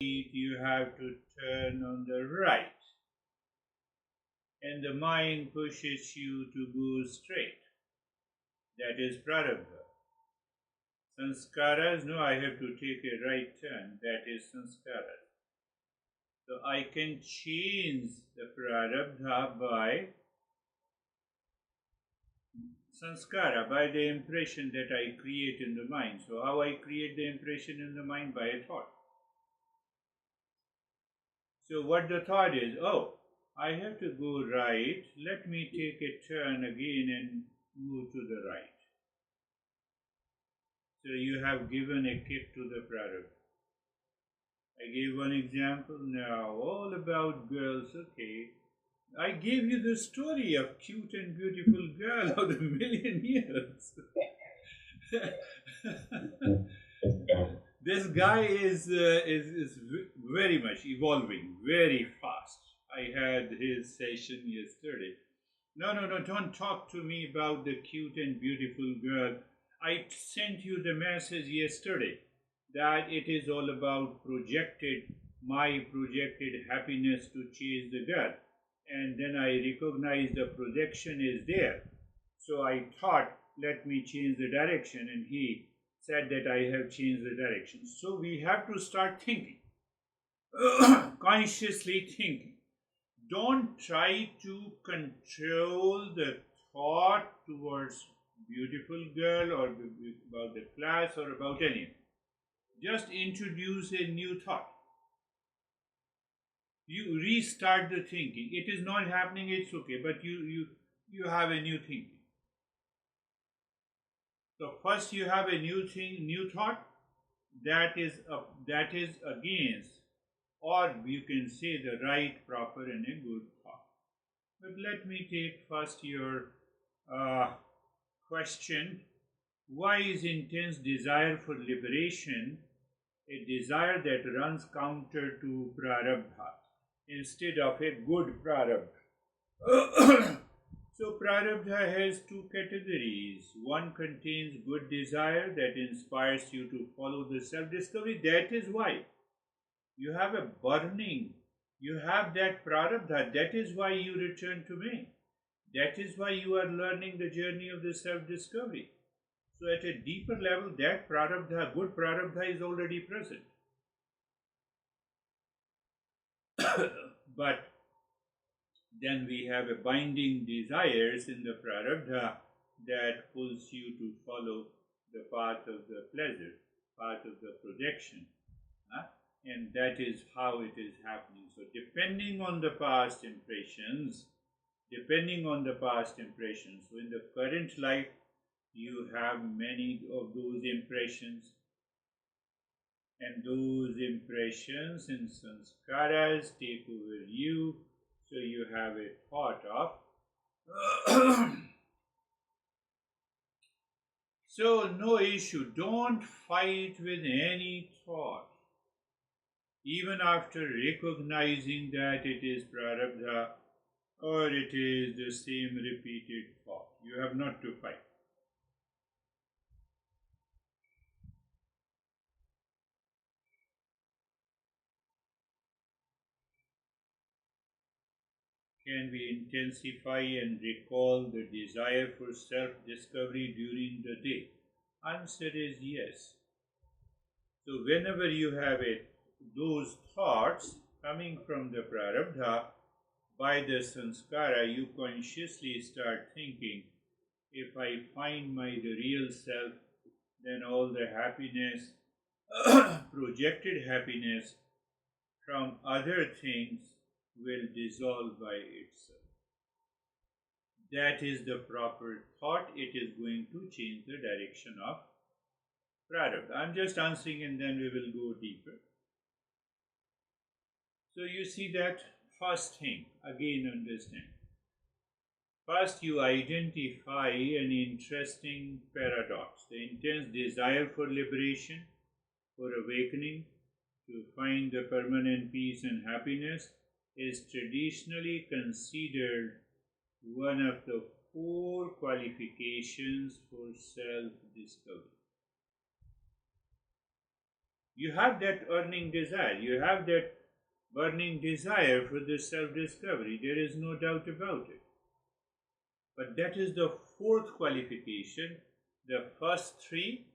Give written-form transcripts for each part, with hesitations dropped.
you have to turn on the right, and the mind pushes you to go straight. That is prarabdha. Sanskaras, no, I have to take a right turn. That is sanskaras. So I can change the prarabdha by sanskara, by the impression that I create in the mind. So how I create the impression in the mind? By a thought. So what the thought is, oh, I have to go right, let me take a turn again and move to the right. So you have given a kick to the prarabdha. I gave one example now, all about girls, okay. I gave you the story of cute and beautiful girl of the million years. This guy is very much evolving, very fast. I had his session yesterday. No, don't talk to me about the cute and beautiful girl. I sent you the message yesterday that it is all about my projected happiness to chase the girl. And then I recognized the projection is there. So I thought, let me change the direction, and he said that I have changed the direction. So we have to start thinking, consciously thinking. Don't try to control the thought towards beautiful girl or about the class or about anything. Just introduce a new thought. You restart the thinking. It is not happening, it's okay, but you have a new thinking. So first you have a new thought that is against, or you can say the right, proper, and a good thought. But let me take first your question: why is intense desire for liberation a desire that runs counter to prarabdha instead of a good prarabdha? So prarabdha has two categories. One contains good desire that inspires you to follow the self-discovery. That is why you have a burning, you have that prarabdha. That is why you return to me. That is why you are learning the journey of the self-discovery. So at a deeper level, that prarabdha, good prarabdha, is already present. But then we have a binding desires in the prarabdha that pulls you to follow the path of the pleasure, path of the projection. And that is how it is happening. So depending on the past impressions, so in the current life, you have many of those impressions, and those impressions and sanskaras take over you. So you have a thought of so no issue, don't fight with any thought. Even after recognizing that it is prarabdha or it is the same repeated thought, you have not to fight. Can we intensify and recall the desire for self-discovery during the day? Answer is yes. So whenever you have those thoughts coming from the prarabdha, by the sanskara, you consciously start thinking, if I find the real self, then all the happiness, projected happiness from other things will dissolve by itself. That is the proper thought. It is going to change the direction of prarabdha. I am just answering and then we will go deeper. So you see that first thing, again understand. First you identify an interesting paradox, the intense desire for liberation, for awakening, to find the permanent peace and happiness is traditionally considered one of the 4 qualifications for self-discovery. You have that earning desire, you have that burning desire for this self-discovery. There is no doubt about it. But that is the fourth qualification. The first three,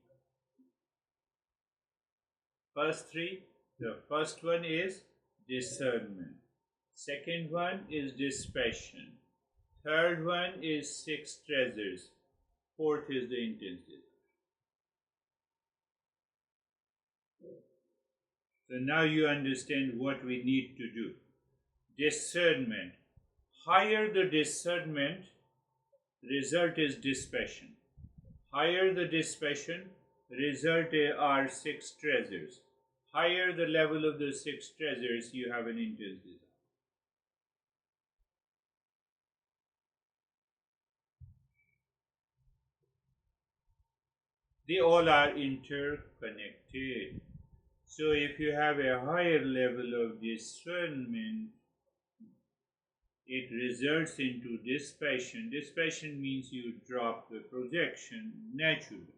the first one is discernment. Second one is dispassion. Third one is six treasures. Fourth is the intensity. So now you understand what we need to do. Discernment. Higher the discernment, result is dispassion. Higher the dispassion, result are six treasures. Higher the level of the six treasures, you have an intense desire. They all are interconnected. So if you have a higher level of discernment, it results into dispassion. Dispassion means you drop the projection naturally.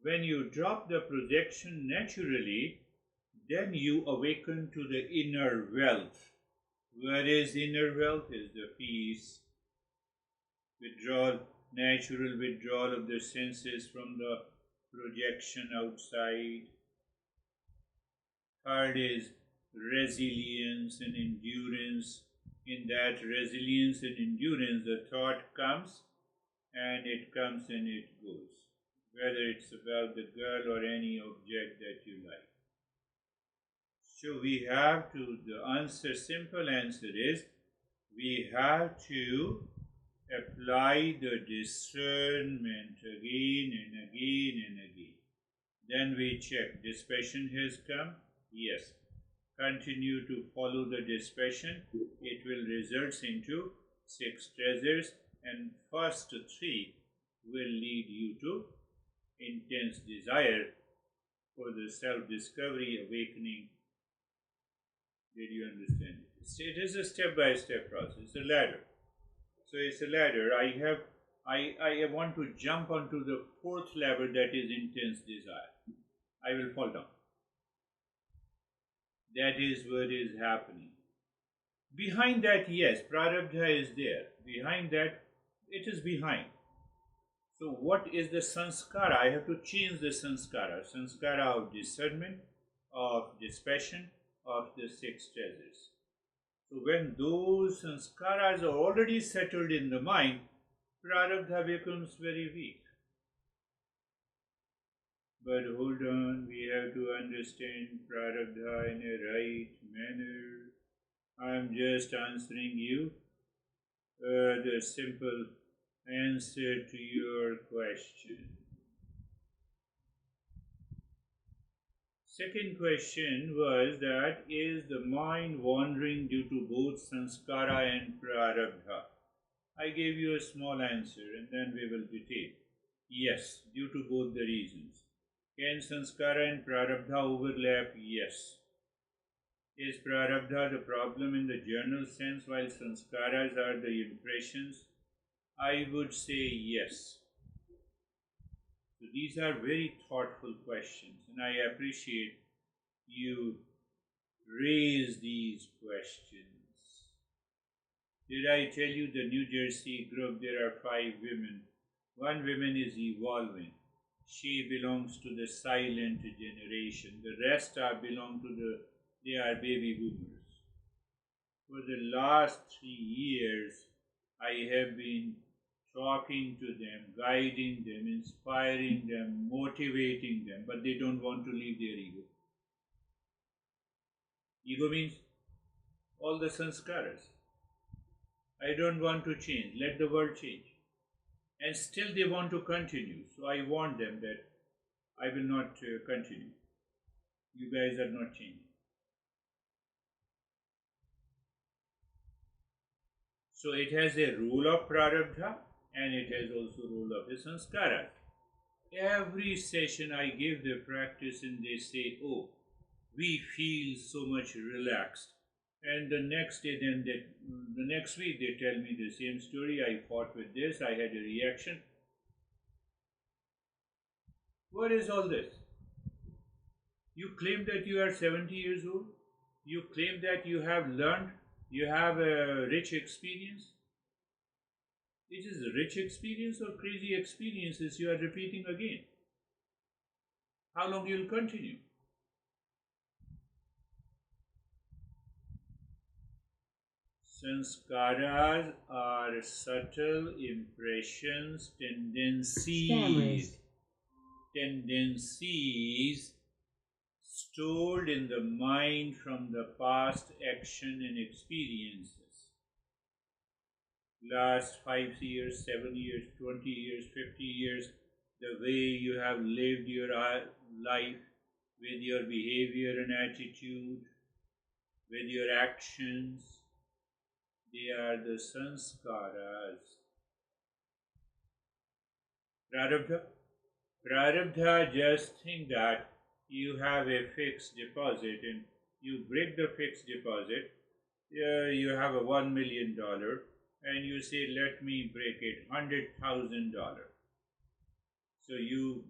When you drop the projection naturally, then you awaken to the inner wealth. Where is inner wealth? Is the peace, withdrawal, natural withdrawal of the senses from the projection outside. Third is resilience and endurance. In that resilience and endurance, the thought comes and it comes and it goes, whether it's about the girl or any object that you like. So we have to, the simple answer is, we have to apply the discernment again and again and again. Then we check, dispassion has come? Yes. Continue to follow the dispassion. It will result into six treasures, and first three will lead you to intense desire for the self-discovery, awakening. Did you understand it? It is a step-by-step process. It's a ladder. So it's a ladder. I want to jump onto the fourth level, that is intense desire. I will fall down. That is what is happening. Behind that, yes, prarabdha is there. Behind that, it is behind. So what is the sanskara? I have to change the sanskara. Sanskara of discernment, of dispassion, of the six treasures. So when those sanskaras are already settled in the mind, prarabdha becomes very weak. But hold on, we have to understand prarabdha in a right manner. I am just answering you the simple answer to your question. Second question was that, is the mind wandering due to both sanskara and prarabdha? I gave you a small answer and then we will detail. Yes, due to both the reasons. Can sanskara and prarabdha overlap? Yes. Is prarabdha the problem in the general sense while sanskaras are the impressions? I would say yes. So these are very thoughtful questions, and I appreciate you raise these questions. Did I tell you the New Jersey group, there are 5 women. One woman is evolving. She belongs to the silent generation. The rest belong to they are baby boomers. For the last 3 years, I have been talking to them, guiding them, inspiring them, motivating them, but they don't want to leave their ego. Ego means all the sanskaras. I don't want to change, let the world change. And still they want to continue. So I warn them that I will not continue. You guys are not changing. So it has a rule of prarabdha and it has also rule of the sanskara. Every session I give the practice and they say, oh, we feel so much relaxed. And the next day, the next week they tell me the same story. I fought with this, I had a reaction. What is all this? You claim that you are 70 years old. You claim that you have learned, you have a rich experience. It is a rich experience or crazy experiences you are repeating again. How long you will continue? Sanskaras are subtle impressions, Scammers. tendencies stored in the mind from the past action and experiences. Last 5 years, 7 years, 20 years, 50 years, the way you have lived your life with your behavior and attitude, with your actions, they are the sanskaras. Prarabdha. Prarabdha, just think that you have a fixed deposit and you break the fixed deposit. You have a $1 million and you say, let me break it $100,000. So you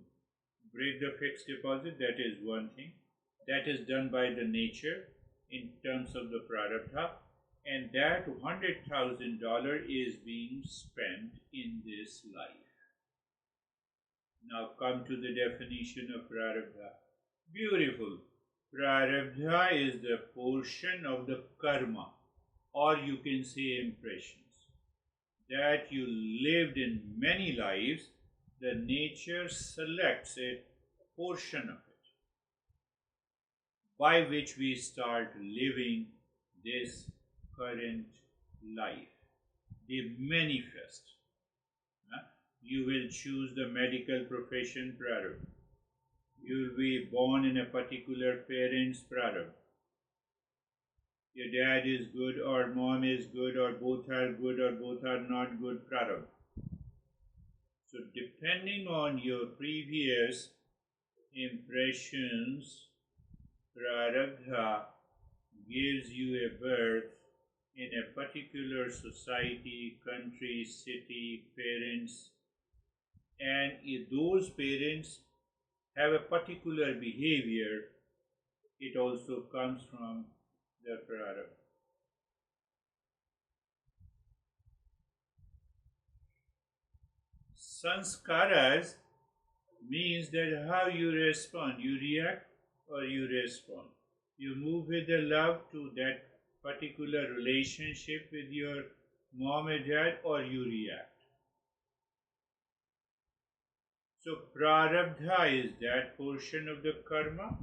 break the fixed deposit, that is one thing. That is done by the nature in terms of the prarabdha, and that $100,000 is being spent in this life. Now come to the definition of prarabdha. Beautiful. Prarabdha is the portion of the karma, or you can say impressions, that you lived in many lives. The nature selects a portion of it by which we start living this current life. They manifest. You will choose the medical profession prarabdha. You will be born in a particular parent's prarabdha. Your dad is good or mom is good or both are good or both are not good prarabdha. So depending on your previous impressions, prarabdha gives you a birth in a particular society, country, city, parents, and if those parents have a particular behavior, it also comes from the prarabdha. Sanskaras means that how you respond, you react or you respond. You move with the love to that particular relationship with your mom and dad, or you react. So prarabdha is that portion of the karma.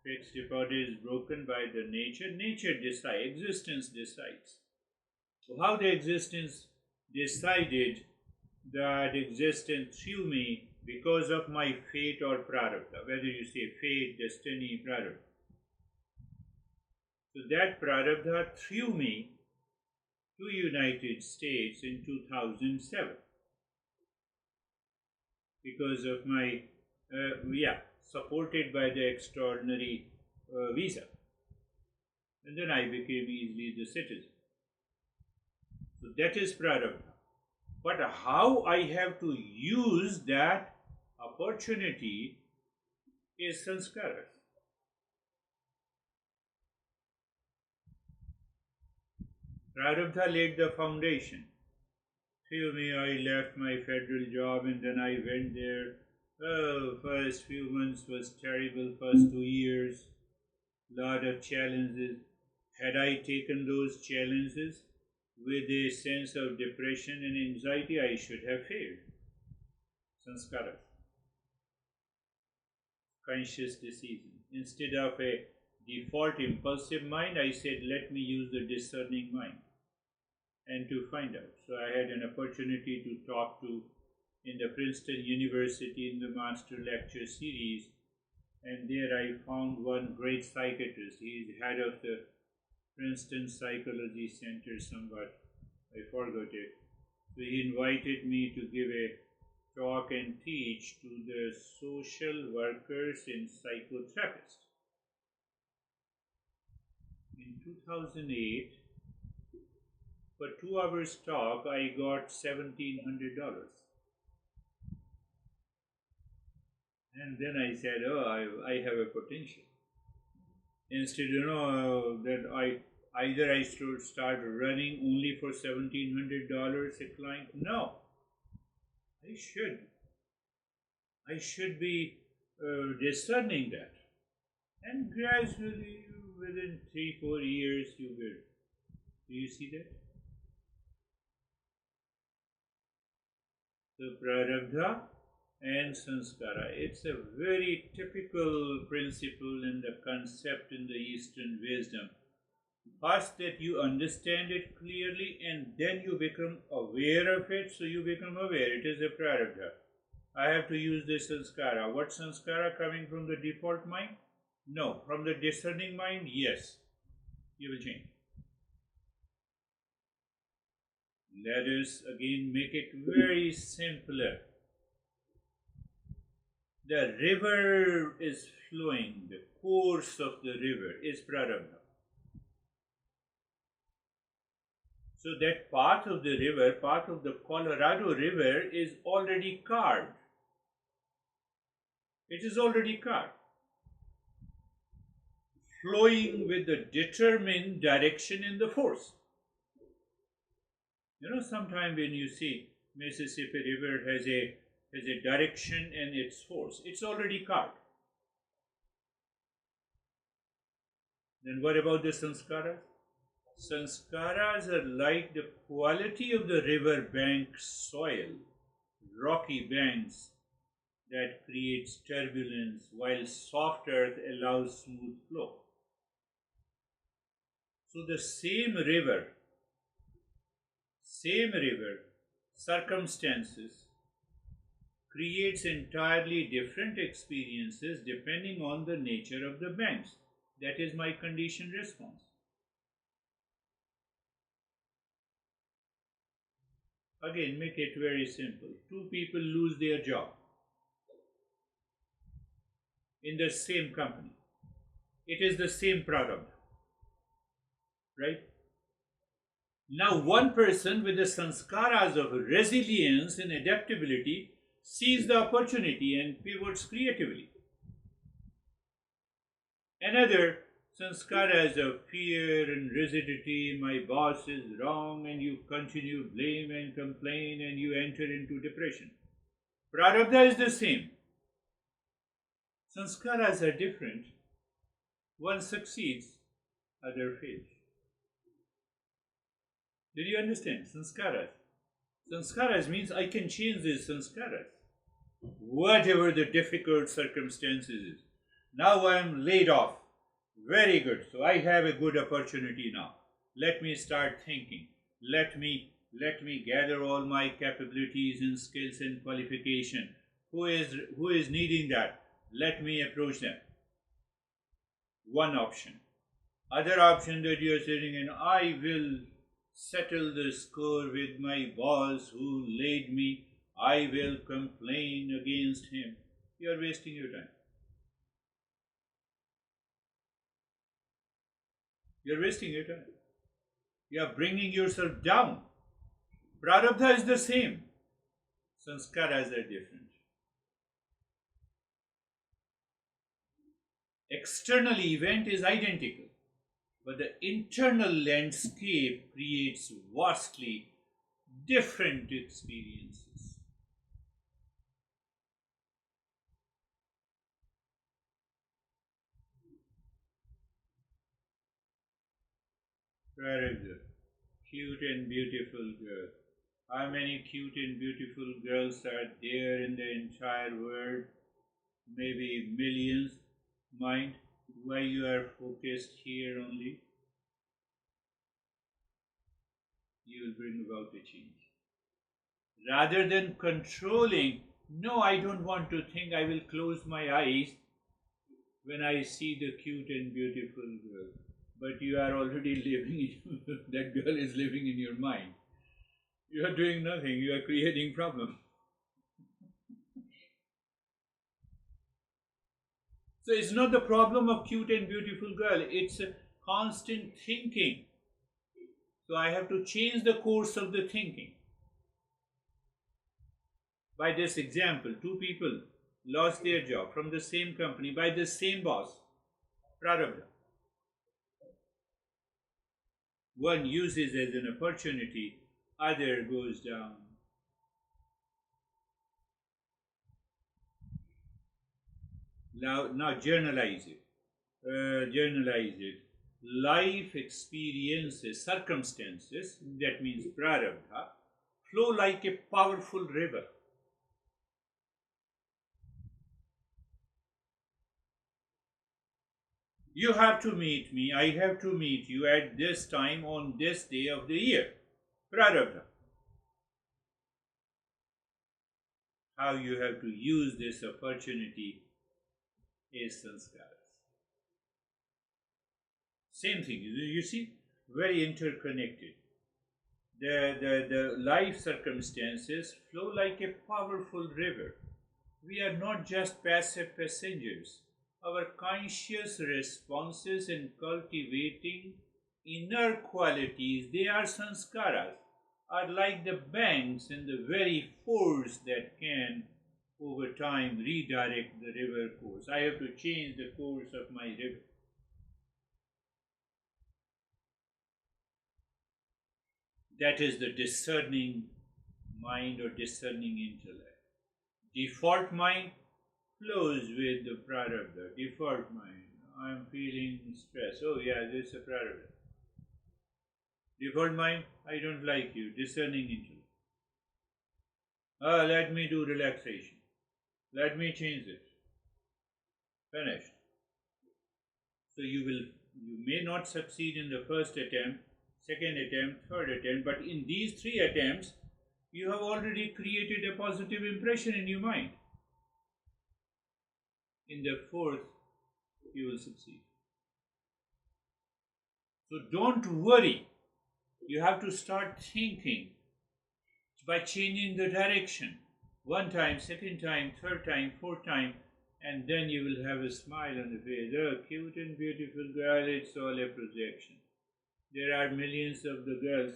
Fixed deposit is broken by the nature. Nature decides, existence decides. So how the existence decided that existence through me because of my fate or prarabdha, whether you say fate, destiny, prarabdha. So that prarabdha threw me to United States in 2007 because of my, supported by the extraordinary visa. And then I became easily the citizen. So that is prarabdha. But how I have to use that opportunity is sanskaras. Prarabdha laid the foundation. Few me, I left my federal job and then I went there. Oh, first few months was terrible, first 2 years, lot of challenges. Had I taken those challenges with a sense of depression and anxiety, I should have failed. Sanskara, conscious decision. Instead of a default impulsive mind, I said, let me use the discerning mind and to find out. So I had an opportunity to talk to in the Princeton University in the Master Lecture Series, and there I found one great psychiatrist. He is head of the Princeton Psychology Center somewhat. I forgot it. So he invited me to give a talk and teach to the social workers and psychotherapists. In 2008, for 2 hours talk, I got $1,700. And then I said, oh, I have a potential. Instead, that either I should start running only for $1,700 a client. No, I should. I should be discerning that. And gradually, within 3-4 years, you will. Do you see that? So, prarabdha and sanskara. It's a very typical principle in the concept in the Eastern wisdom. First, that you understand it clearly and then you become aware of it, so you become aware. It is a prarabdha. I have to use this sanskara. What sanskara? Coming from the default mind? No. From the discerning mind? Yes. You will change. Let us again make it very simpler. The river is flowing. The course of the river is prarabdha. So that path of the river, path of the Colorado River is already carved. It is already carved. Flowing with a determined direction in the force. Sometimes when you see Mississippi River has a direction and its force, it's already carved. Then what about the sanskaras? Sanskaras are like the quality of the river bank soil, rocky banks that creates turbulence, while soft earth allows smooth flow. So the same river, circumstances creates entirely different experiences depending on the nature of the banks. That is my conditioned response. Again, make it very simple. Two people lose their job in the same company. It is the same product, right? Now, one person with the sanskaras of resilience and adaptability sees the opportunity and pivots creatively. Another sanskaras of fear and rigidity, my boss is wrong, and you continue blame and complain and you enter into depression. Prarabdha is the same. Sanskaras are different. One succeeds, other fails. Did you understand? Sanskaras. Sanskaras means I can change these sanskaras. Whatever the difficult circumstances is. Now I am laid off. Very good. So I have a good opportunity now. Let me start thinking. Let me gather all my capabilities and skills and qualification. Who is needing that? Let me approach them. One option. Other option that you are sitting in, I will settle the score with my boss who laid me. I will complain against him. You are wasting your time. You are wasting your time. You are bringing yourself down. Prarabdha is the same. Sanskaras are different. External event is identical, but the internal landscape creates vastly different experiences. Prarabdha, cute and beautiful girl. How many cute and beautiful girls are there in the entire world? Maybe millions. Mind why you are focused here only? You will bring about a change. Rather than controlling, no, I don't want to think, I will close my eyes when I see the cute and beautiful girl. But you are already living in, that girl is living in your mind. You are doing nothing, you are creating problem. So it's not the problem of cute and beautiful girl, it's a constant thinking. So I have to change the course of the thinking. By this example, two people lost their job from the same company by the same boss. Prarabdha. one uses as an opportunity, other goes down. Now journalize it. Journalize it. Life experiences, circumstances, that means prarabdha, flow like a powerful river. You have to meet me, I have to meet you at this time on this day of the year. Prarabdha. How you have to use this opportunity is sanskaras. Same thing, you see, very interconnected. The life circumstances flow like a powerful river. We are not just passive passengers. Our conscious responses in cultivating inner qualities, they are sanskaras, are like the banks and the very force that can over time redirect the river course. I have to change the course of my river. That is the discerning mind or discerning intellect. Default mind flows with the prarabdha. Default mind. I'm feeling stress. Oh yeah, this is a prarabdha. Default mind, I don't like you. Discerning intellect. Let me do relaxation. Let me change it. Finished. So you may not succeed in the first attempt, second attempt, third attempt, but in these three attempts, you have already created a positive impression in your mind. In the fourth, you will succeed. So don't worry. You have to start thinking by changing the direction. One time, second time, third time, fourth time, and then you will have a smile on the face. Oh, cute and beautiful girl, it's all a projection. There are millions of the girls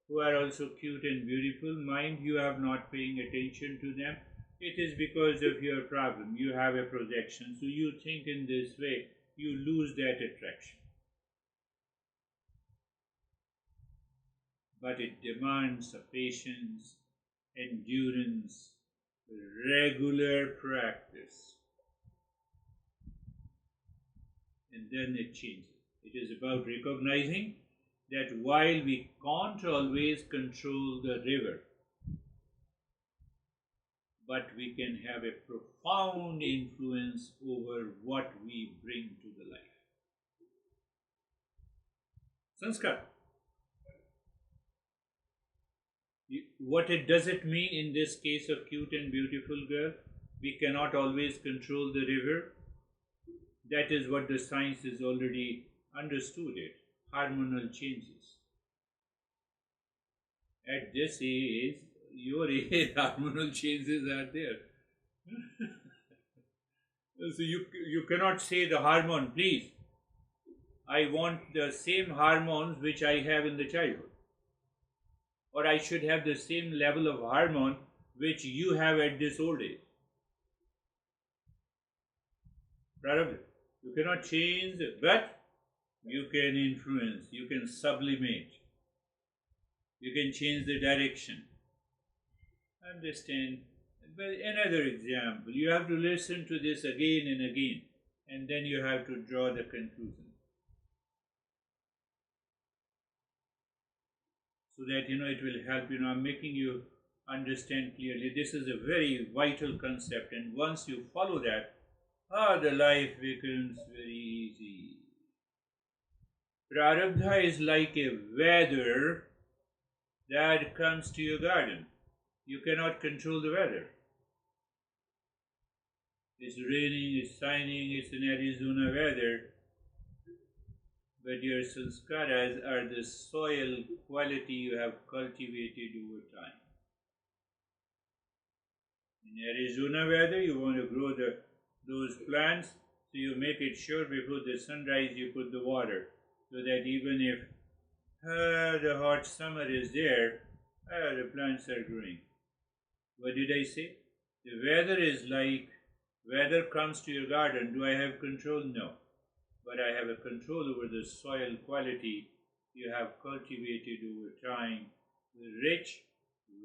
who are also cute and beautiful. Mind you are not paying attention to them. It is because of your problem. You have a projection. So you think in this way, you lose that attraction. But it demands a patience, endurance, regular practice. And then it changes. It is about recognizing that while we can't always control the river, but we can have a profound influence over what we bring to the life. Sanskar. What does it mean in this case of cute and beautiful girl? We cannot always control the river. That is what the science has already understood it. Hormonal changes. At this age, your age, hormonal changes are there. So you cannot say the hormone, please. I want the same hormones which I have in the childhood. Or I should have the same level of hormone which you have at this old age. Prarabdha. You cannot change, but you can influence, you can sublimate, you can change the direction. Understand? But another example, you have to listen to this again and again, and then you have to draw the conclusion. So that it will help. I'm making you understand clearly. This is a very vital concept, and once you follow that, the life becomes very easy. Prarabdha is like a weather that comes to your garden. You cannot control the weather. It's raining, it's shining, it's in Arizona weather. But your sanskaras are the soil quality you have cultivated over time. In Arizona weather, you want to grow those plants, so you make it sure before the sunrise you put the water, so that even if the hot summer is there, the plants are growing. What did I say? The weather is like, weather comes to your garden. Do I have control? No. But I have a control over the soil quality you have cultivated over time. Rich,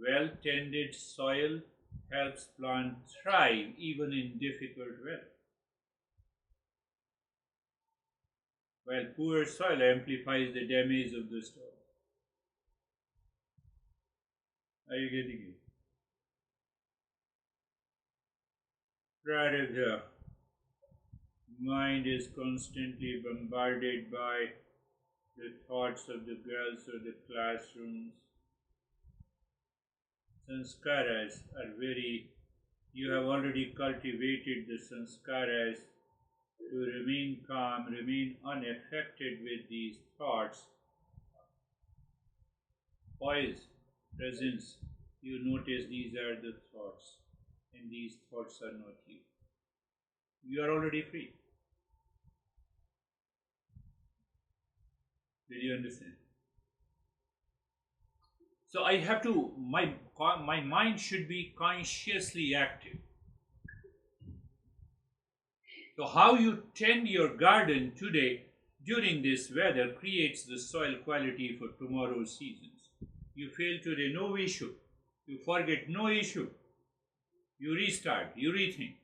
well-tended soil helps plants thrive even in difficult weather, while poor soil amplifies the damage of the storm. Are you getting it? Prarabdha. Mind is constantly bombarded by the thoughts of the girls or the classrooms. Sanskaras are you have already cultivated the sanskaras to remain calm, remain unaffected with these thoughts. Poise, presence, you notice these are the thoughts, and these thoughts are not you. You are already free. Did you understand? So I have to, my mind should be consciously active. So how you tend your garden today during this weather creates the soil quality for tomorrow's seasons. You fail today, no issue. You forget, no issue. You restart, you rethink.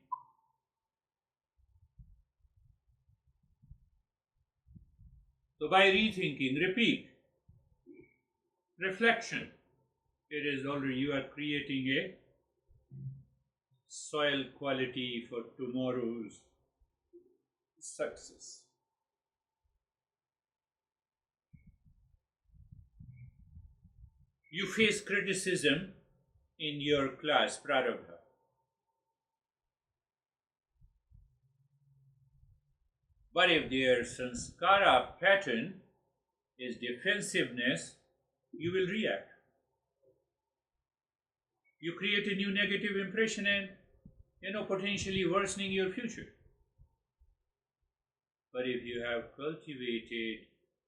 So by rethinking, repeat, reflection, it is already you are creating a soil quality for tomorrow's success. You face criticism in your class, Prarabdha. But if their sanskara pattern is defensiveness, you will react. You create a new negative impression and potentially worsening your future. But if you have cultivated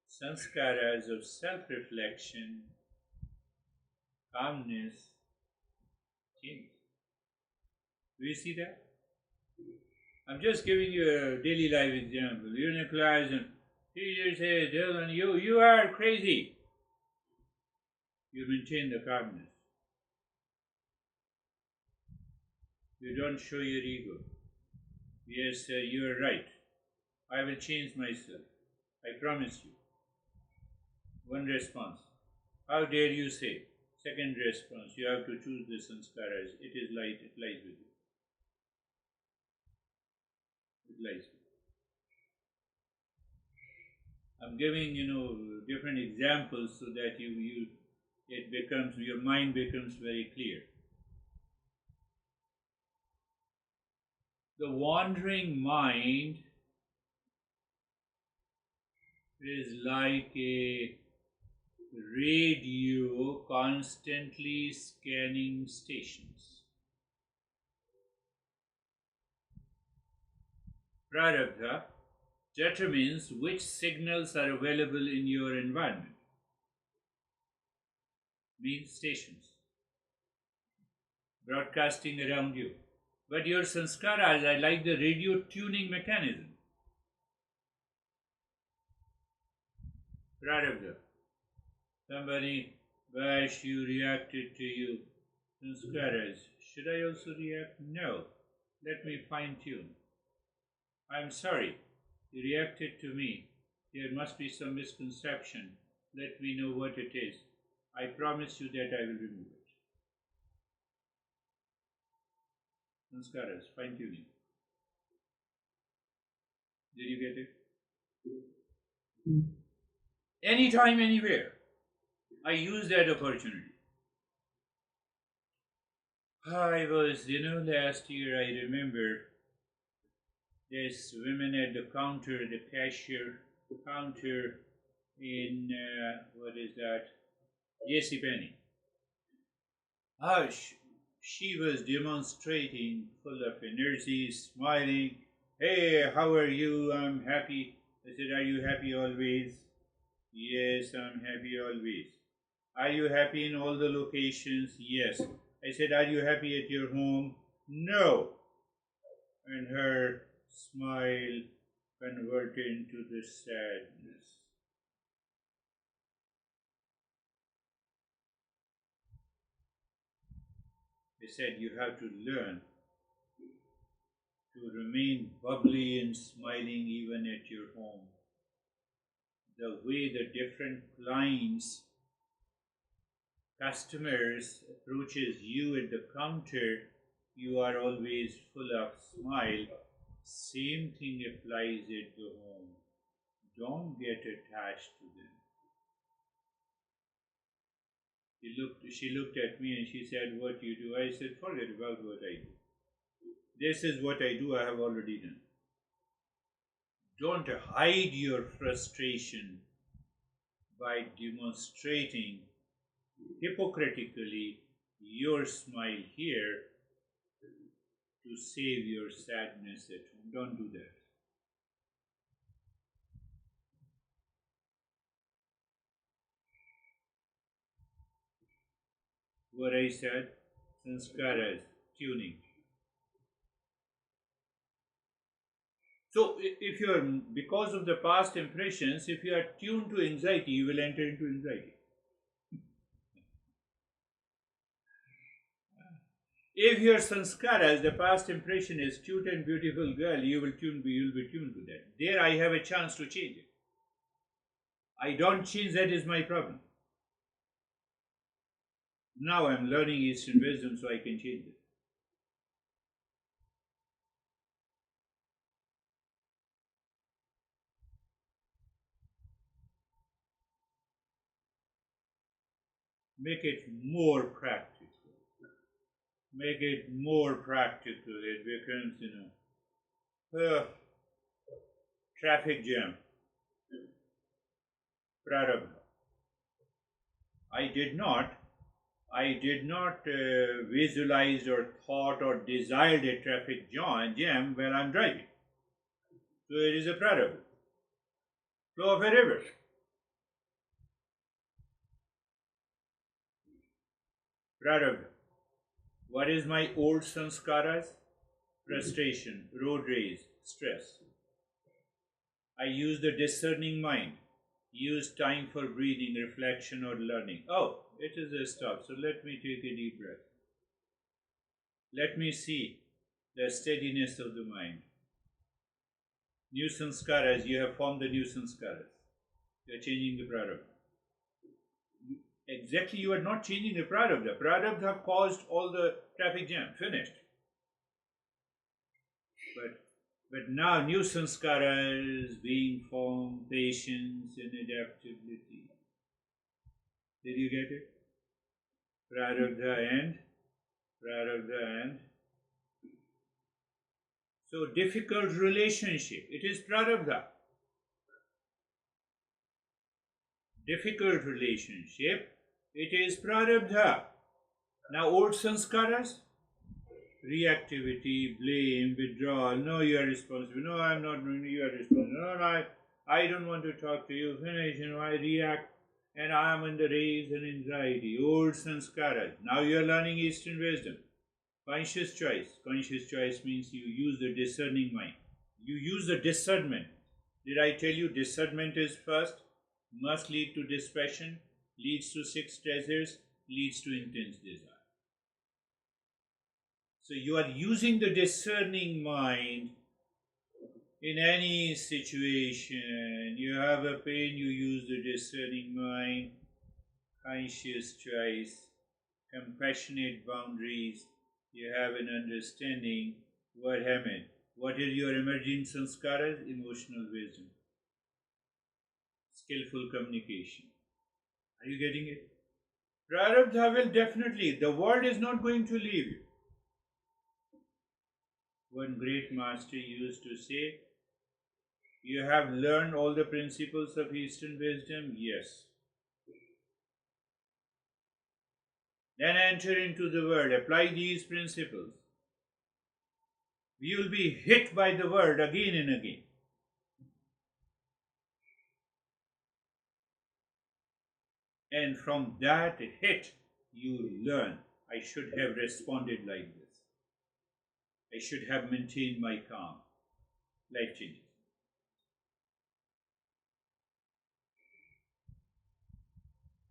sanskaras of self-reflection, calmness, change. Do you see that? I'm just giving you a daily life example. You're in a class and teacher says, Dylan, you are crazy. You maintain the calmness. You don't show your ego. Yes, sir, you are right. I will change myself. I promise you. One response. How dare you say? Second response. You have to choose the sanskaras. It is light. It lies with you. It lies with you. I'm giving different examples so that your mind becomes very clear. The wandering mind is like a radio constantly scanning stations. Prarabdha determines which signals are available in your environment. Means stations broadcasting around you. But your sanskaras are like the radio tuning mechanism. Prarabdha. Somebody bash you, reacted to you. Sanskaras. Should I also react? No. Let me fine tune. I'm sorry. You reacted to me. There must be some misconception. Let me know what it is. I promise you that I will remove it. Sanskaras, fine tuning. Did you get it? Anytime, anywhere. I use that opportunity. I was, last year I remember this women at the counter, the cashier counter in, what is that? JCPenney. She was demonstrating, full of energy, smiling. Hey, how are you? I'm happy. I said, are you happy always? Yes, I'm happy always. Are you happy in all the locations? Yes. I said, are you happy at your home? No. And her smile converted into the sadness. They said you have to learn to remain bubbly and smiling even at your home. The way the different clients, customers approaches you at the counter, you are always full of smile. Same thing applies at the home. Don't get attached to them. She looked at me and she said, "What you do?" I said, "Forget about what I do. This is what I do, I have already done." Don't hide your frustration by demonstrating hypocritically your smile here to save your sadness at home. Don't do that. What I said, sanskaras, tuning. So if you are, because of the past impressions, if you are tuned to anxiety, you will enter into anxiety. If your sanskaras, the past impression is cute and beautiful girl, you will be tuned to that. There I have a chance to change it. I don't change, that is my problem. Now I'm learning Eastern wisdom so I can change it. Make it more practical. Make it more practical. It becomes, traffic jam. Prarabdha. I did not visualize or thought or desired a traffic jam when I'm driving. So it is a prarabdha. Flow of a river. Prarabdha. What is my old sanskaras? Frustration, road rage, stress. I use the discerning mind. Use time for breathing, reflection, or learning. Oh, it is a stop. So let me take a deep breath. Let me see the steadiness of the mind. New sanskaras, you have formed the new sanskaras. You are changing the prarabdha. Exactly, you are not changing the prarabdha. Prarabdha caused all the traffic jam. Finished. But now new sanskaras being formed, patience and adaptability. Did you get it? Prarabdha and prarabdha and. So difficult relationship. It is prarabdha. Difficult relationship. It is prarabdha. Now old sanskaras. Reactivity, blame, withdrawal. No, you are responsible. No, I am not doing it. You are responsible. No, I don't want to talk to you. Finish. I react and I am in the rage and anxiety. Old sanskaras. Now you are learning Eastern wisdom. Conscious choice. Conscious choice means you use the discerning mind. You use the discernment. Did I tell you discernment is first? Must lead to dispassion, leads to six treasures, leads to intense desire. So you are using the discerning mind in any situation. You have a pain, you use the discerning mind, conscious choice, compassionate boundaries. You have an understanding what happened. What is your emerging sanskaras? Emotional wisdom, skillful communication. Are you getting it? Prarabdha will definitely, the world is not going to leave you. One great master used to say, "You have learned all the principles of Eastern wisdom?" Yes. Then enter into the world, apply these principles. You will be hit by the world again and again. And from that hit, you learn, I should have responded like this. I should have maintained my calm. Life changes.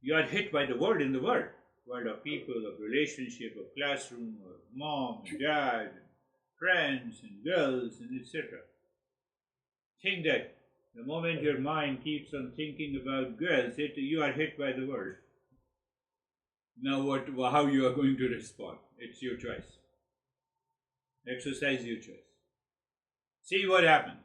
You are hit by the world in the world. world of people, of relationship, of classroom, of mom and dad, and friends and girls, and etc. Think that the moment your mind keeps on thinking about girls, you are hit by the world. Now how you are going to respond? It's your choice. Exercise your choice. See what happens.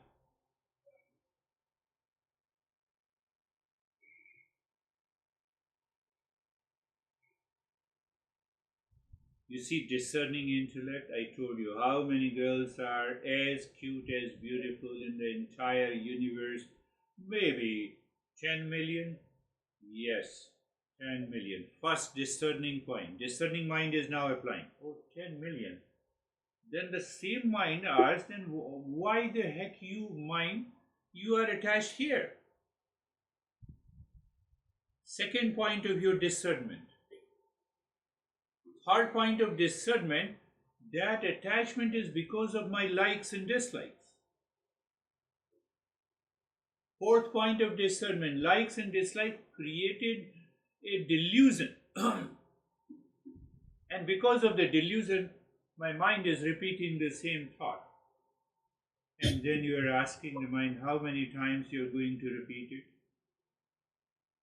You see, discerning intellect, I told you how many girls are as cute, as beautiful in the entire universe. Maybe 10 million? Yes, 10 million. First discerning point. Discerning mind is now applying. Oh, 10 million. Then the same mind asks, then why the heck you mind? You are attached here. Second point of your discernment. Third point of discernment, that attachment is because of my likes and dislikes. Fourth point of discernment, likes and dislikes created a delusion. And because of the delusion, my mind is repeating the same thought. And then you are asking the mind how many times you are going to repeat it.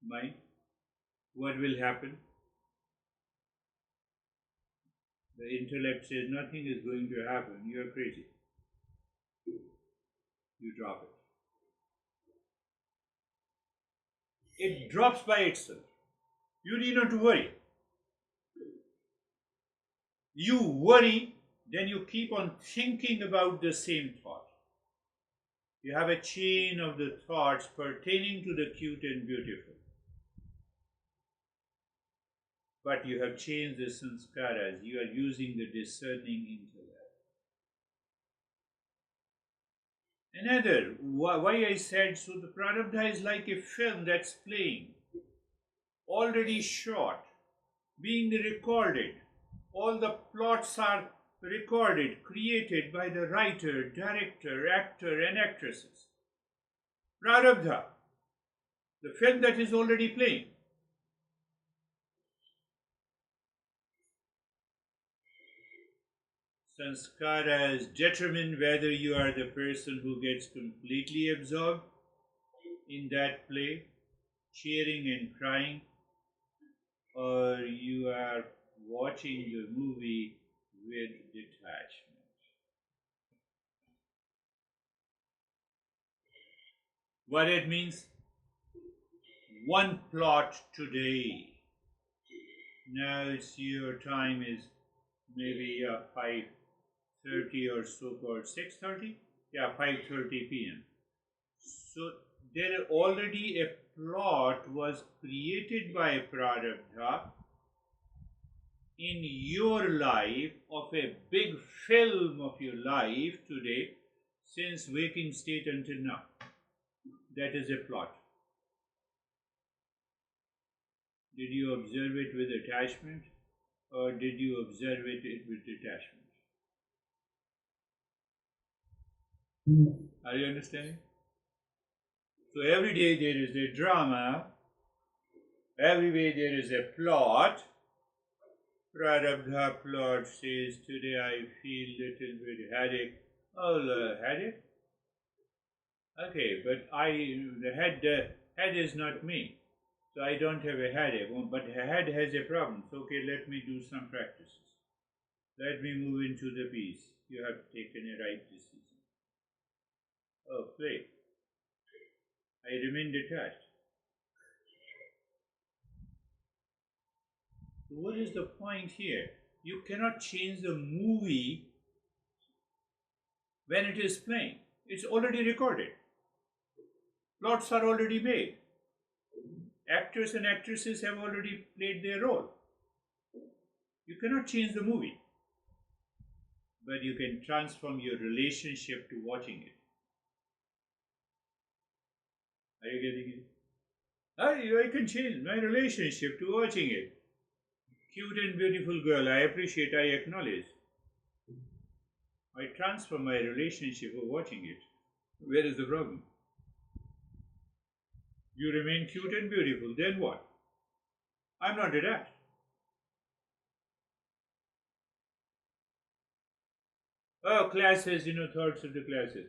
Mind, what will happen? The intellect says nothing is going to happen. You are crazy. You drop it. It drops by itself. You need not to worry. You worry, then you keep on thinking about the same thought. You have a chain of the thoughts pertaining to the cute and beautiful. But you have changed the sanskaras. You are using the discerning intellect. Another, why I said, so the prarabdha is like a film that's playing, already shot, being recorded. All the plots are recorded, created by the writer, director, actor and actresses. Prarabdha, the film that is already playing. Sanskaras determine whether you are the person who gets completely absorbed in that play, cheering and crying, or you are watching the movie with detachment. What it means? One plot today. Now it's your time is maybe 5:30 or so called 6:30? Yeah, 5:30 p.m. So there already a plot was created by Prarabdha in your life of a big film of your life today since waking state until now. That is a plot. Did you observe it with attachment or did you observe it with detachment? Are you understanding? So every day there is a drama, every day there is a plot. Prarabdha plot says, today I feel little bit headache. Oh, headache? Okay, but the head is not me. So I don't have a headache, but the head has a problem. So okay, let me do some practices. Let me move into the peace. You have taken a right decision. Oh, play. I remain detached. So what is the point here? You cannot change the movie when it is playing. It's already recorded. Plots are already made. Actors and actresses have already played their role. You cannot change the movie, but you can transform your relationship to watching it. Are you getting it? I can change my relationship to watching it. Cute and beautiful girl, I appreciate, I acknowledge. I transform my relationship of watching it. Where is the problem? You remain cute and beautiful, then what? I'm not attached. Oh, classes, thoughts of the classes.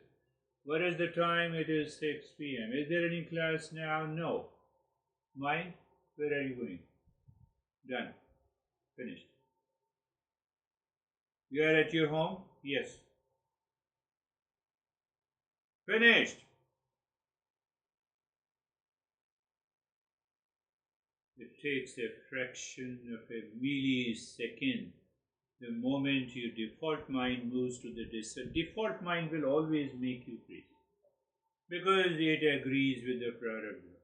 What is the time? It is 6 p.m. Is there any class now? No. Mind, where are you going? Done. Finished. You are at your home? Yes. Finished. It takes a fraction of a millisecond. The moment your default mind moves to the default mind will always make you crazy because it agrees with the prarabdha.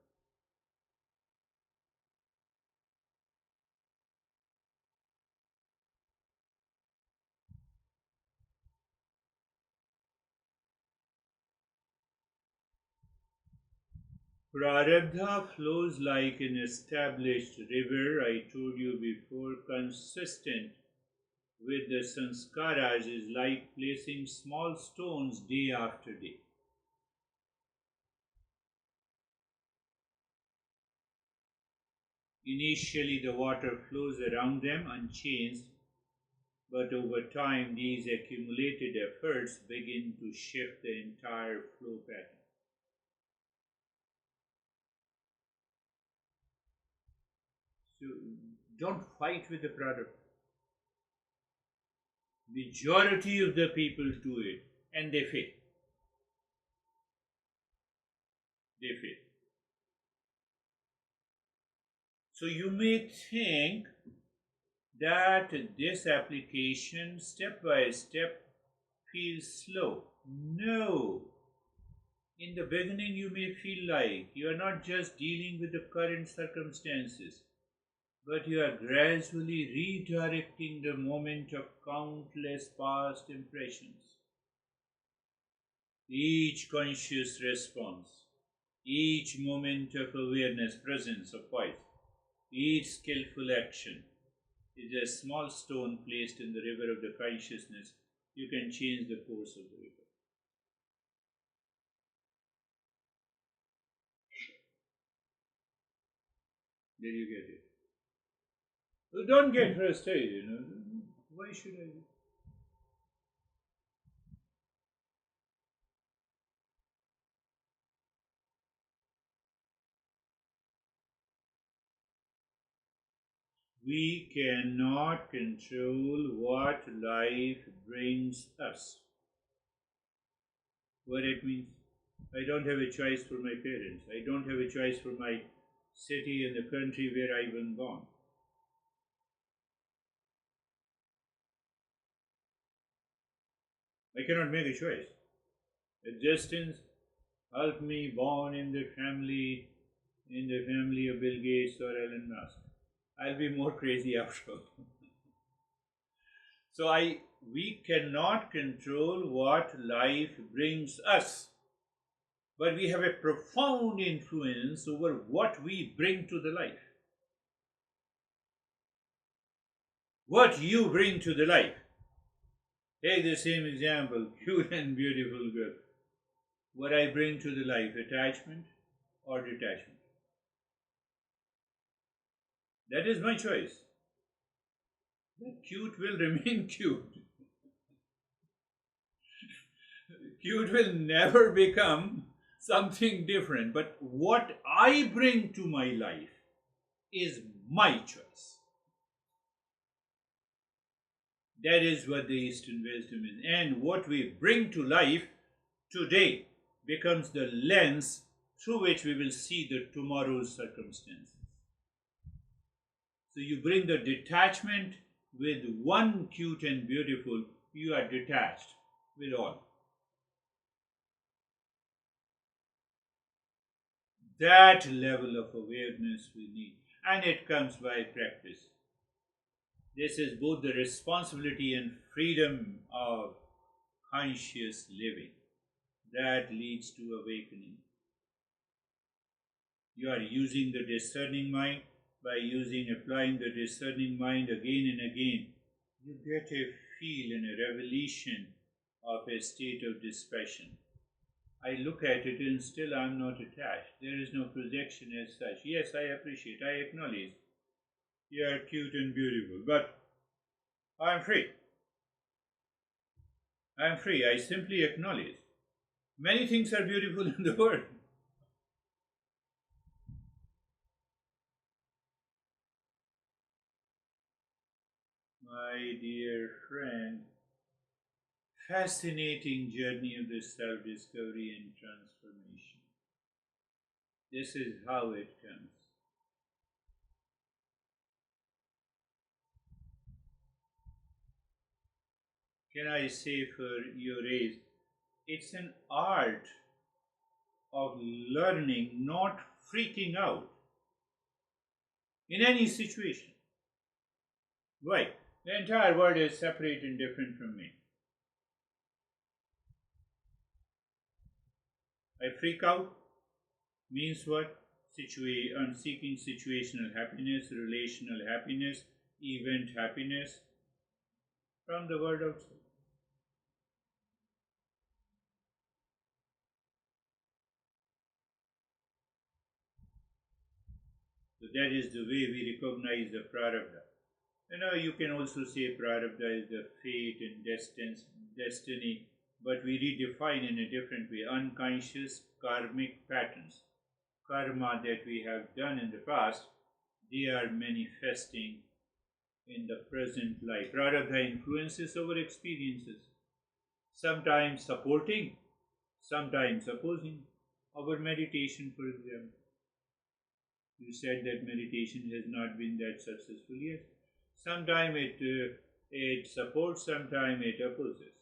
Prarabdha flows like an established river, I told you before, consistent with the sanskaras is like placing small stones day after day. Initially, the water flows around them unchanged, but over time, these accumulated efforts begin to shift the entire flow pattern. So, don't fight with the product. Majority of the people do it, and they fail. They fail. So you may think that this application step by step feels slow. No. In the beginning, you may feel like you are not just dealing with the current circumstances, but you are gradually redirecting the moment of countless past impressions. Each conscious response, each moment of awareness, presence of voice, each skillful action is a small stone placed in the river of the consciousness. You can change the course of the river. Did you get it? So don't get frustrated, Why should I? We cannot control what life brings us. What it means? I don't have a choice for my parents. I don't have a choice for my city and the country where I was born. I cannot make a choice. Existence helped me born in the family of Bill Gates or Elon Musk. I'll be more crazy after all. So we cannot control what life brings us, but we have a profound influence over what we bring to the life. What you bring to the life. Take the same example, cute and beautiful girl. What I bring to the life, attachment or detachment. That is my choice. But cute will remain cute. Cute will never become something different. But what I bring to my life is my choice. That is what the Eastern wisdom is. And what we bring to life today becomes the lens through which we will see the tomorrow's circumstances. So you bring the detachment with one cute and beautiful, you are detached with all. That level of awareness we need, and it comes by practice. This is both the responsibility and freedom of conscious living that leads to awakening. You are using the discerning mind. By applying the discerning mind again and again, you get a feel and a revelation of a state of dispassion. I look at it and still I am not attached. There is no projection as such. Yes, I appreciate, I acknowledge. You are cute and beautiful, but I am free. I am free. I simply acknowledge. Many things are beautiful in the world. My dear friend, fascinating journey of the self-discovery and transformation. This is how it comes. Can I say for your age, it's an art of learning, not freaking out in any situation. Why? The entire world is separate and different from me. I freak out means what? I'm seeking situational happiness, relational happiness, event happiness from the world outside. So that is the way we recognize the prarabdha. You can also say prarabdha is the fate and destiny, but we redefine in a different way. Unconscious karmic patterns, karma that we have done in the past, they are manifesting in the present life. Prarabdha influences our experiences, sometimes supporting, sometimes opposing. Our meditation, for example. You said that meditation has not been that successful yet. Sometimes it supports, sometimes it opposes.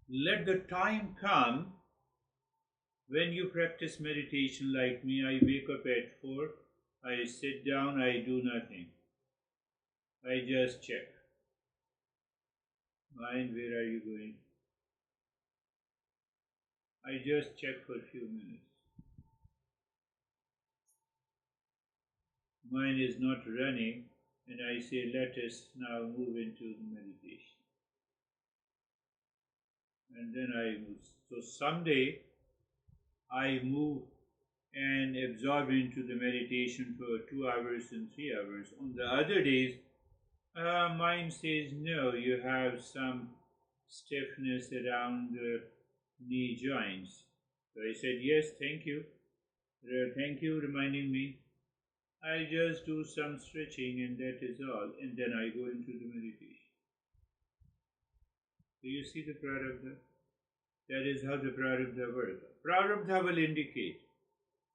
Let the time come when you practice meditation like me. I wake up at 4, I sit down, I do nothing. I just check. Mind, where are you going? I just check for a few minutes. Mind is not running, and I say, let us now move into the meditation. And then I move. So someday I move and absorb into the meditation for 2 hours and 3 hours. On the other days, mind says, no, you have some stiffness around the knee joints. So I said, yes, thank you. Thank you reminding me. I just do some stretching and that is all. And then I go into the meditation. Do you see the prarabdha? That is how the prarabdha works. Prarabdha will indicate.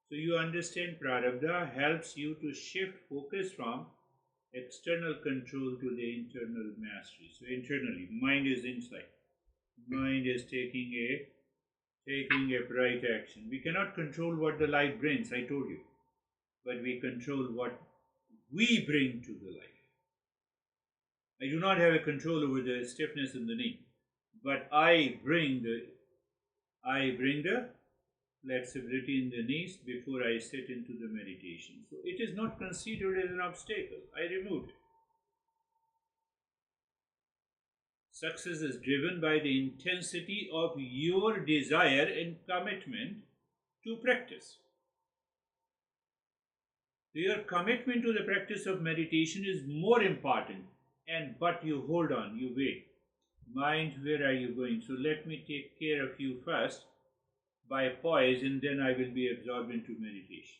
So you understand prarabdha helps you to shift focus from external control to the internal mastery. So internally, mind is inside. Mind is taking a bright action. We cannot control what the life brings, I told you. But we control what we bring to the life. I do not have a control over the stiffness in the knee, but I bring the flexibility in the knees before I sit into the meditation. So it is not considered as an obstacle. I removed it. Success is driven by the intensity of your desire and commitment to practice. So your commitment to the practice of meditation is more important. But you hold on, you wait. Mind, where are you going? So let me take care of you first by poise, and then I will be absorbed into meditation.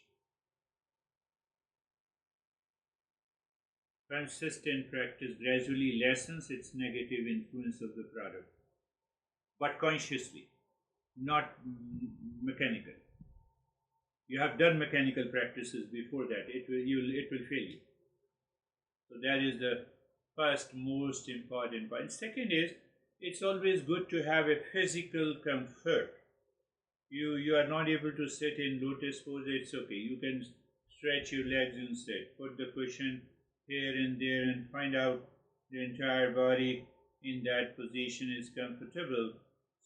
Consistent practice gradually lessens its negative influence of the product, but consciously, not mechanical. You have done mechanical practices before that, it will fail you. So that is the first most important point. Second is, it's always good to have a physical comfort. You are not able to sit in lotus pose, it's okay. You can stretch your legs instead. Put the cushion here and there and find out the entire body in that position is comfortable,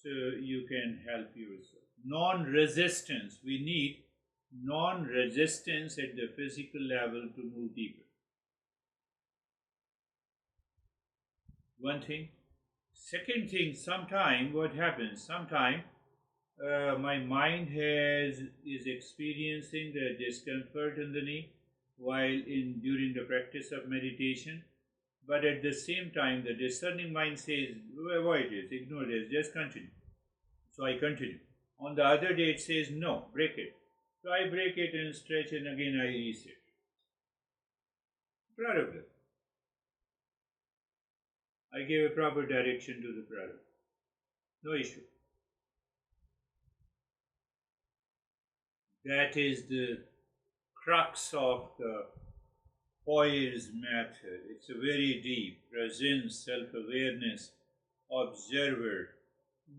so you can help yourself. Non-resistance. We need non-resistance at the physical level to move deeper. One thing. Second thing, sometime what happens? Sometime my mind is experiencing the discomfort in the knee while during the practice of meditation. But at the same time, the discerning mind says, avoid this, ignore this, just continue. So I continue. On the other day, it says, no, break it. So I break it and stretch, and again I reset. Prarabdha. I gave a proper direction to the prarabdha. No issue. That is the crux of the poise method. It's a very deep presence, self-awareness, observer.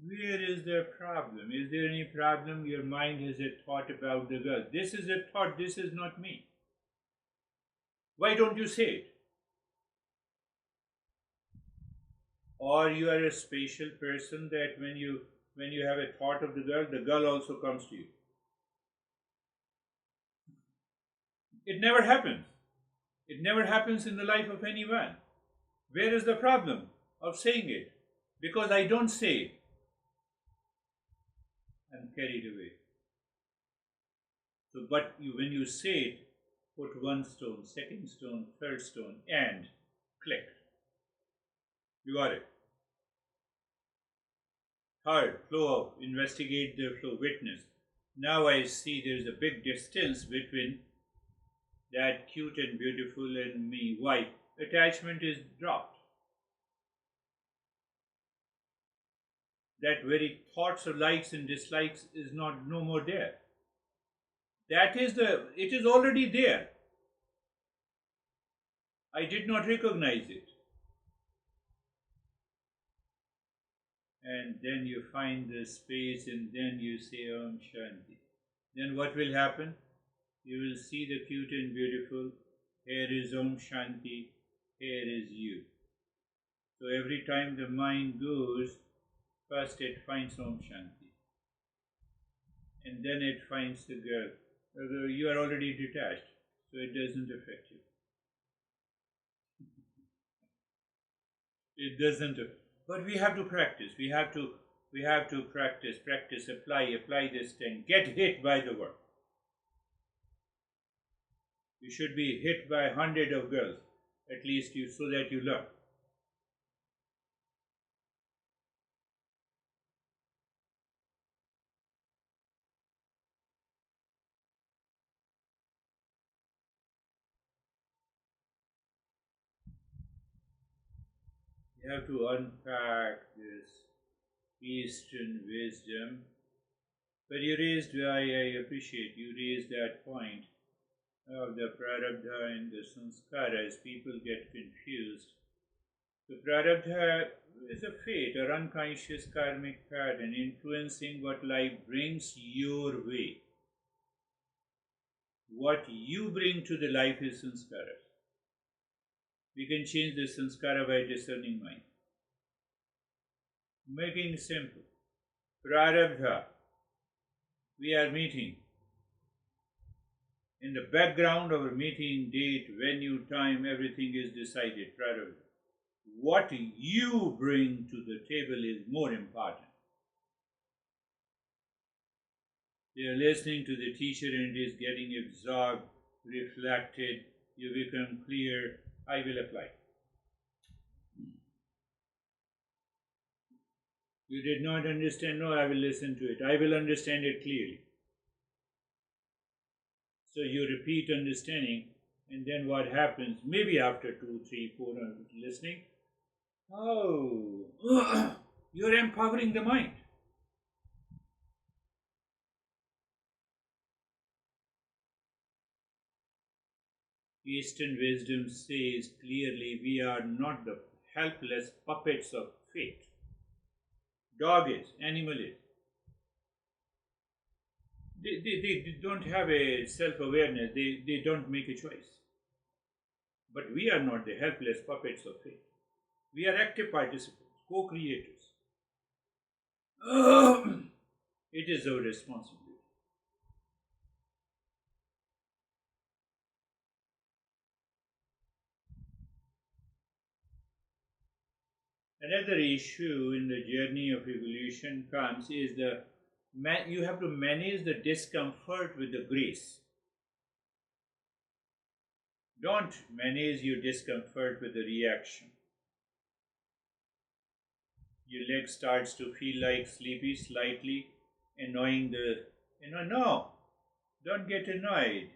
Where is the problem? Is there any problem? Your mind has a thought about the girl. This is a thought, this is not me. Why don't you say it? Or you are a special person that when you have a thought of the girl also comes to you. It never happens. It never happens in the life of anyone. Where is the problem of saying it? Because I don't say it. I'm carried away. So, but when you say it, put one stone, second stone, third stone, and click. You got it. Third, flow of, investigate the flow, witness. Now I see there's a big distance between that cute and beautiful and me. Why? Attachment is dropped. That very thoughts of likes and dislikes is no more there. It is already there. I did not recognize it. And then you find the space and then you say Om Shanti. Then what will happen? You will see the cute and beautiful. Here is Om Shanti. Here is you. So every time the mind goes, first it finds Om Shanti. And then it finds the girl. You are already detached, so it doesn't affect you. It doesn't. But we have to practice. We have to practice, apply this thing. Get hit by the work. You should be hit by 100 of girls, at least so that you learn. You have to unpack this Eastern wisdom. But I appreciate you raised that point of the prarabdha and the sanskaras. People get confused. The prarabdha is a fate or unconscious karmic pattern influencing what life brings your way. What you bring to the life is sanskaras. We can change the sanskara by discerning mind. Making it simple. Prarabdha. We are meeting. In the background of our meeting, date, venue, time, everything is decided. Prarabdha. What you bring to the table is more important. They are listening to the teacher and it is getting absorbed, reflected, you become clear, I will apply. You did not understand, no, I will listen to it. I will understand it clearly. So you repeat understanding, and then what happens, maybe after 2, 3, 4 listening, oh, you're empowering the mind. Eastern wisdom says clearly we are not the helpless puppets of fate. Dog is, animal is. They don't have a self-awareness, they don't make a choice. But we are not the helpless puppets of fate. We are active participants, co-creators. It is our responsibility. Another issue in the journey of evolution comes is you have to manage the discomfort with the grace. Don't manage your discomfort with a reaction. Your leg starts to feel like sleepy, slightly annoying no, don't get annoyed.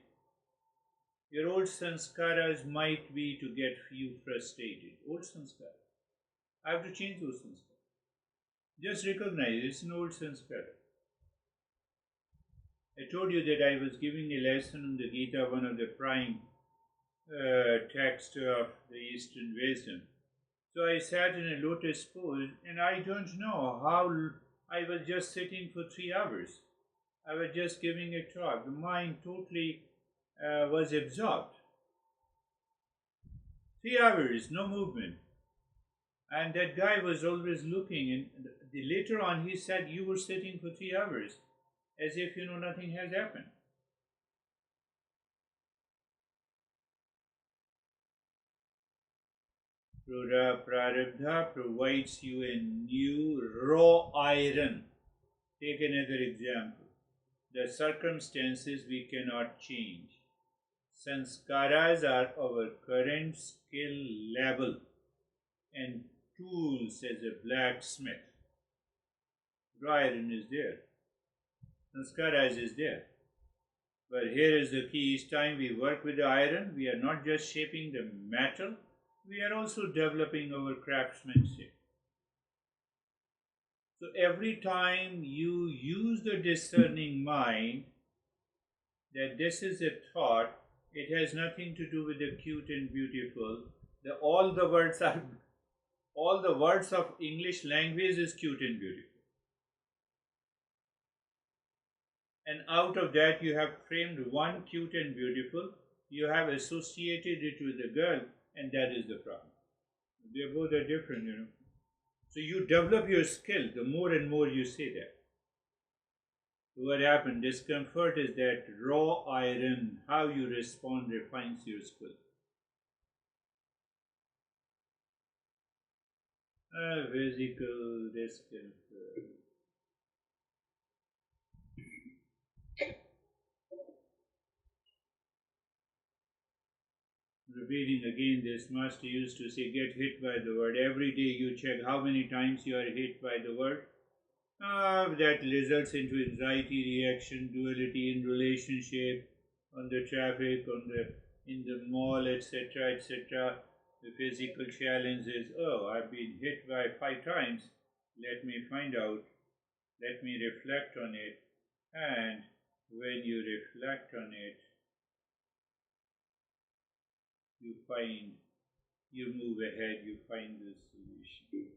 Your old sanskaras might be to get you frustrated. Old sanskara. I have to change those sanskaras. Just recognize it's an old sanskara. I told you that I was giving a lesson on the Gita, one of the prime texts of the Eastern wisdom. So I sat in a lotus pose, and I don't know how I was just sitting for 3 hours. I was just giving a talk. The mind totally was absorbed. 3 hours, no movement. And that guy was always looking, and later on he said, "You were sitting for 3 hours," as if nothing has happened. Prarabdha provides you a new raw iron. Take another example. The circumstances we cannot change. Sanskaras are our current skill level and tools as a blacksmith. Raw iron is there. Sanskaras is there. But here is the key. Each time we work with the iron, we are not just shaping the metal, we are also developing our craftsmanship. So every time you use the discerning mind, that this is a thought, it has nothing to do with the cute and beautiful. All the words of English language is cute and beautiful. And out of that you have framed one cute and beautiful, you have associated it with a girl, and that is the problem. They both are different. So you develop your skill the more and more you say that. So what happened? Discomfort is that raw iron. How you respond refines your skill. Physical discomfort. Repeating again this, master used to say, get hit by the word. Every day you check how many times you are hit by the word. That results into anxiety reaction, duality in relationship, on the traffic, in the mall, etc., etc. The physical challenge is, I've been hit by 5 times. Let me find out. Let me reflect on it. And when you reflect on it, you move ahead, you find the solution.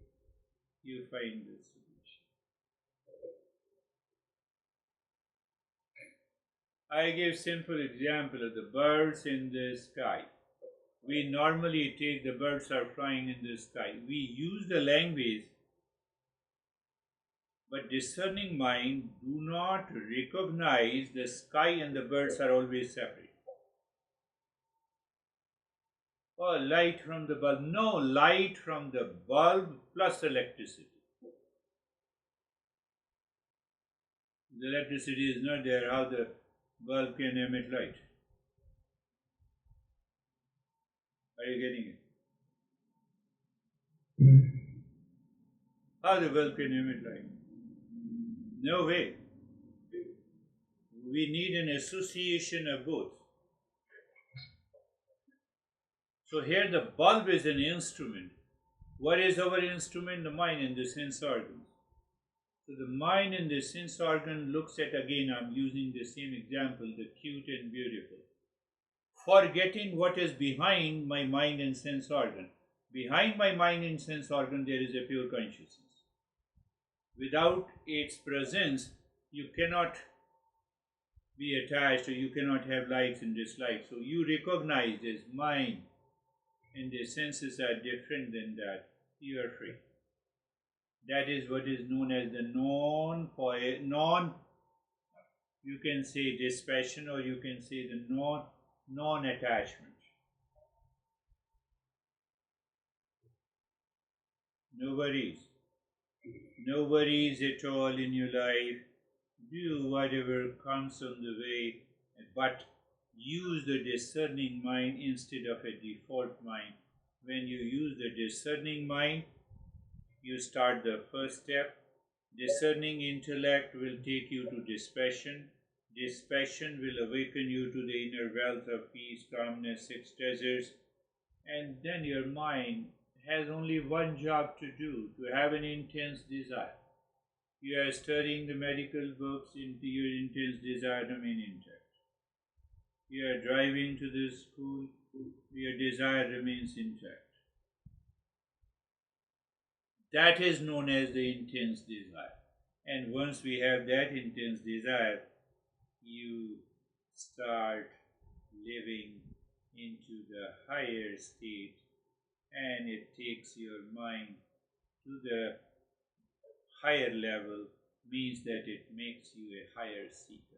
You find the solution. I give simple example of the birds in the sky. We normally take the birds are flying in the sky. We use the language, but discerning mind do not recognize the sky and the birds are always separate. Light from the bulb. No, light from the bulb plus electricity. The electricity is not there, how the bulb can emit light? Are you getting it? How the bulb can emit light? No way. We need an association of both. So here the bulb is an instrument. What is our instrument? The mind and the sense organs. So the mind and the sense organ looks at, again I'm using the same example, the cute and beautiful. Forgetting what is behind my mind and sense organ. Behind my mind and sense organ there is a pure consciousness. Without its presence, you cannot be attached or you cannot have likes and dislikes. So you recognize this mind and the senses are different than that. You are free. That is what is known as the you can say dispassion or you can say the non-attachment. No worries. No worries at all in your life. Do whatever comes on the way, but use the discerning mind instead of a default mind. When you use the discerning mind, you start the first step. Discerning intellect will take you to dispassion. Dispassion will awaken you to the inner wealth of peace, calmness, six treasures, and then your mind has only one job to do, to have an intense desire. You are studying the medical books into your intense desire remain intact. You are driving to the school, your desire remains intact. That is known as the intense desire. And once we have that intense desire, you start living into the higher state, and it takes your mind to the higher level, means that it makes you a higher seeker.